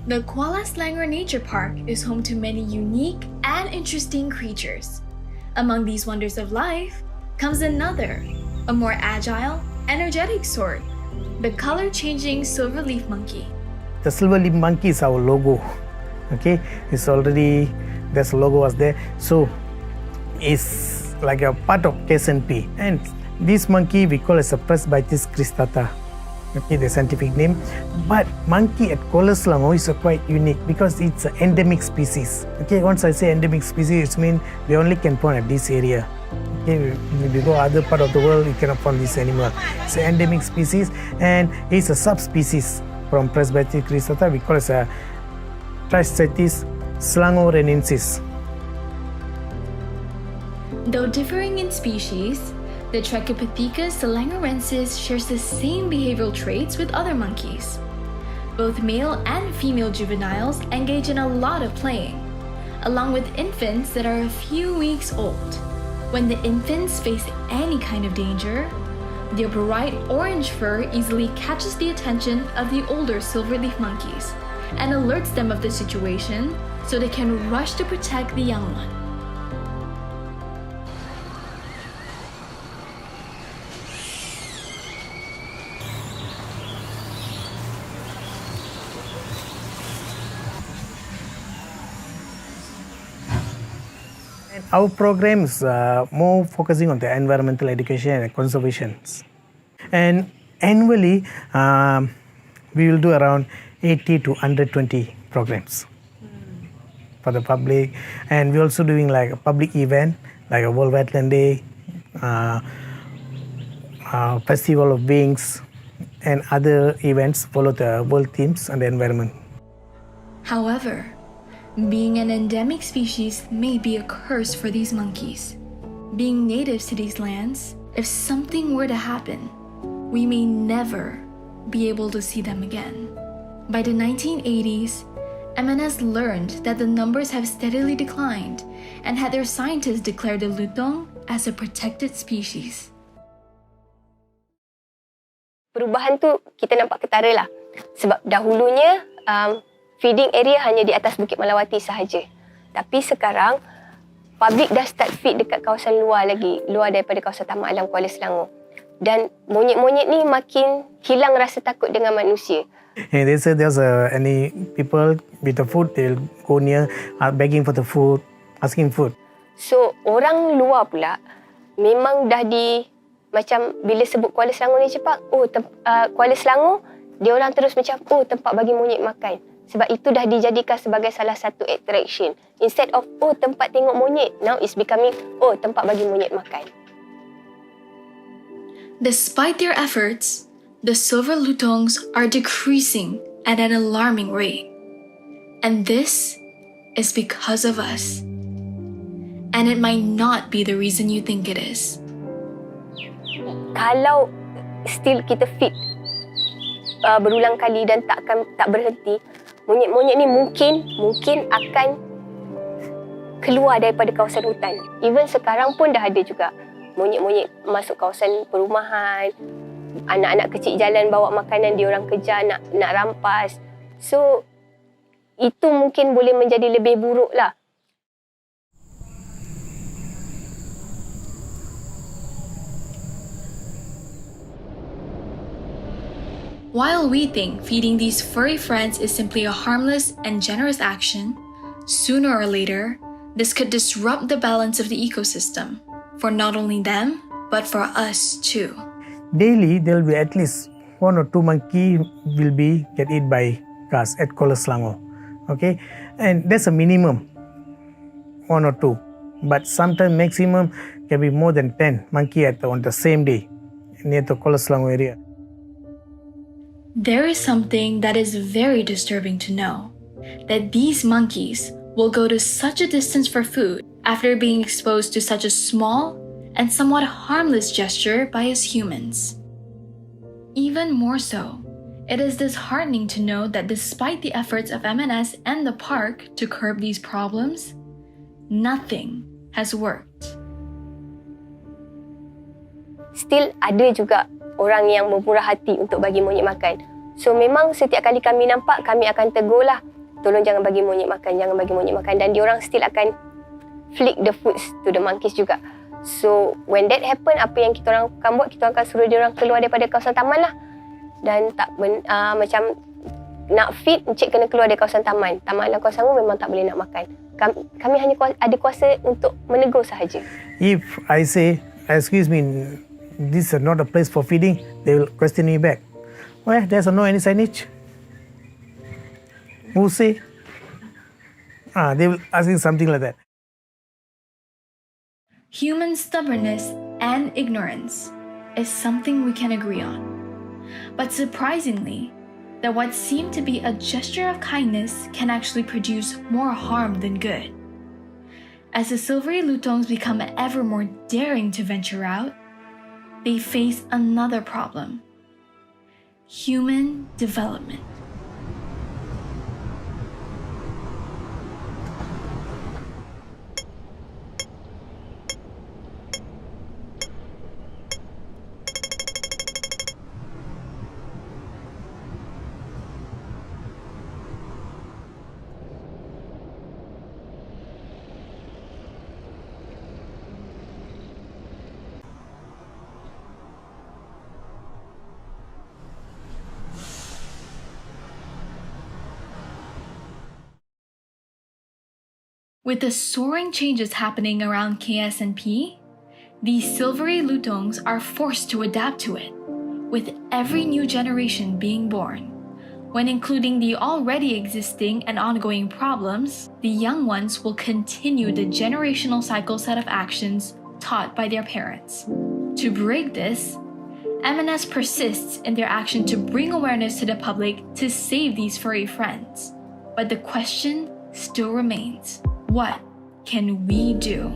The Kuala Selangor Nature Park is home to many unique and interesting creatures. Among these wonders of life comes another, a more agile, energetic sort, the color-changing silver-leaf monkey. The silver-leaf monkey is our logo. Okay, it's already, there's a logo was there. So it's like a part of KSNP. And this monkey we call as a Presbytis cristata. Okay, the scientific name. But monkey at Kuala Selangor is quite unique because it's an endemic species. Okay, once I say endemic species, it means we only can find at this area. Okay, if you go other part of the world, you cannot find this animal. It's an endemic species and it's a subspecies from Presbytis cristata. We call it a Presbytis selangorensis. Though differing in species, the Trichopathecus selangorensis shares the same behavioral traits with other monkeys. Both male and female juveniles engage in a lot of playing, along with infants that are a few weeks old. When the infants face any kind of danger, their bright orange fur easily catches the attention of the older silverleaf monkeys and alerts them of the situation so they can rush to protect the young one. Our program is more focusing on the environmental education and conservation. And annually, we will do around 80 to 120 programs for the public. And we're also doing like a public event, like a World Wetland Day, Festival of Wings, and other events follow the world themes and the environment. However, being an endemic species may be a curse for these monkeys. Being natives to these lands, if something were to happen, we may never be able to see them again. By the 1980s, MNS learned that the numbers have steadily declined and had their scientists declare the lutong as a protected species. Perubahan tu kita nampak ketara lah. Sebab dahulunya feeding area hanya di atas Bukit Melawati sahaja. Tapi sekarang, public dah start feed dekat kawasan luar lagi, luar daripada kawasan Taman Alam Kuala Selangor. Dan monyet-monyet ni makin hilang rasa takut dengan manusia. And they say there's any people with the food, they'll go near, begging for the food, asking food. So, orang luar pula memang dah macam bila sebut Kuala Selangor ni cepat, Kuala Selangor, dia orang terus macam, tempat bagi monyet makan. Sebab itu dah dijadikan sebagai salah satu attraction. Instead of, tempat tengok monyet, now it's becoming, tempat bagi monyet makan. Despite their efforts, the silver lutongs are decreasing at an alarming rate. And this is because of us. And it might not be the reason you think it is. Kalau still kita feed berulang kali dan tak berhenti, monyet-monyet ni mungkin akan keluar daripada kawasan hutan. Even sekarang pun dah ada juga monyet-monyet masuk kawasan perumahan, anak-anak kecil jalan bawa makanan, dia orang kejar nak rampas. So, itu mungkin boleh menjadi lebih buruk lah. While we think feeding these furry friends is simply a harmless and generous action, sooner or later, this could disrupt the balance of the ecosystem, for not only them, but for us too. Daily, there will be at least 1 or 2 monkey will get eaten by us at Kuala Selangor. Okay, and that's a minimum, 1 or 2. But sometimes maximum can be more than 10 monkey on the same day near the Kuala Selangor area. There is something that is very disturbing to know, that these monkeys will go to such a distance for food after being exposed to such a small and somewhat harmless gesture by us humans. Even more so, it is disheartening to know that despite the efforts of MNS and the park to curb these problems, nothing has worked. Still ada juga orang yang memurah hati untuk bagi monyet makan. So memang setiap kali kami nampak, kami akan tegur lah. tolong jangan bagi monyet makan, jangan bagi monyet makan, dan diorang still akan flick the foods to the monkeys juga. So when that happen, apa yang kita orang akan buat, kita akan suruh diorang keluar daripada kawasan taman lah. Dan macam nak feed, encik kena keluar dari kawasan taman. Taman dalam kawasan umum memang tak boleh nak makan. Kami hanya ada kuasa untuk menegur sahaja. If I say, excuse me, this is not a place for feeding, they will question me back. Well, there's no any signage. Who say? They will asking something like that. Human stubbornness and ignorance is something we can agree on. But surprisingly, that what seemed to be a gesture of kindness can actually produce more harm than good. As the silvery lutongs become ever more daring to venture out, they face another problem: human development. With the soaring changes happening around KSNP, these silvery lutongs are forced to adapt to it, with every new generation being born. When including the already existing and ongoing problems, the young ones will continue the generational cycle set of actions taught by their parents. To break this, M&S persists in their action to bring awareness to the public to save these furry friends. But the question still remains: what can we do?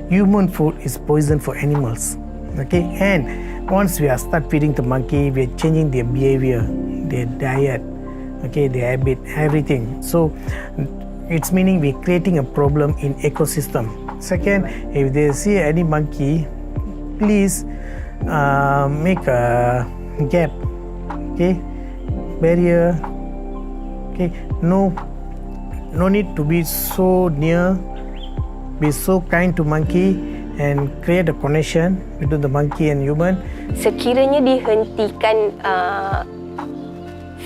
Human food is poison for animals. Okay, and once we are start feeding the monkey, we are changing their behavior, their diet, okay, their habit, everything. So it's meaning we're creating a problem in ecosystem. Second, if they see any monkey, please make a gap, okay, barrier, okay, no need to be so near, be so kind to monkey and create a connection between the monkey and human. Sekiranya dihentikan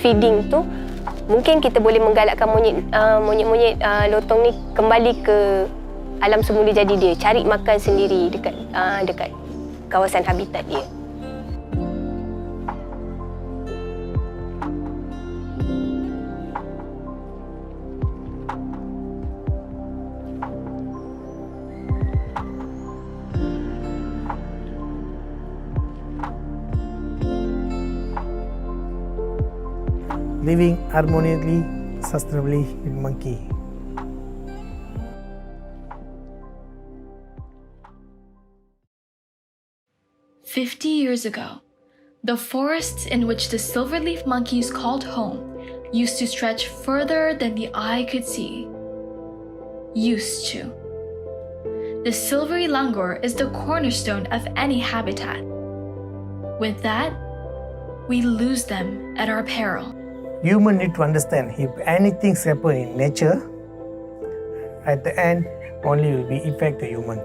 feeding tu, mungkin kita boleh menggalakkan monyet-monyet lotong ni kembali ke alam semula jadi dia, cari makan sendiri dekat kawasan habitat dia. Living harmoniously, sustainably with monkey. "50 years ago, the forests in which the silverleaf monkeys called home used to stretch further than the eye could see. Used to. The silvery langur is the cornerstone of any habitat. With that, we lose them at our peril. Human need to understand, if anything happen in nature, at the end only will be affect the human.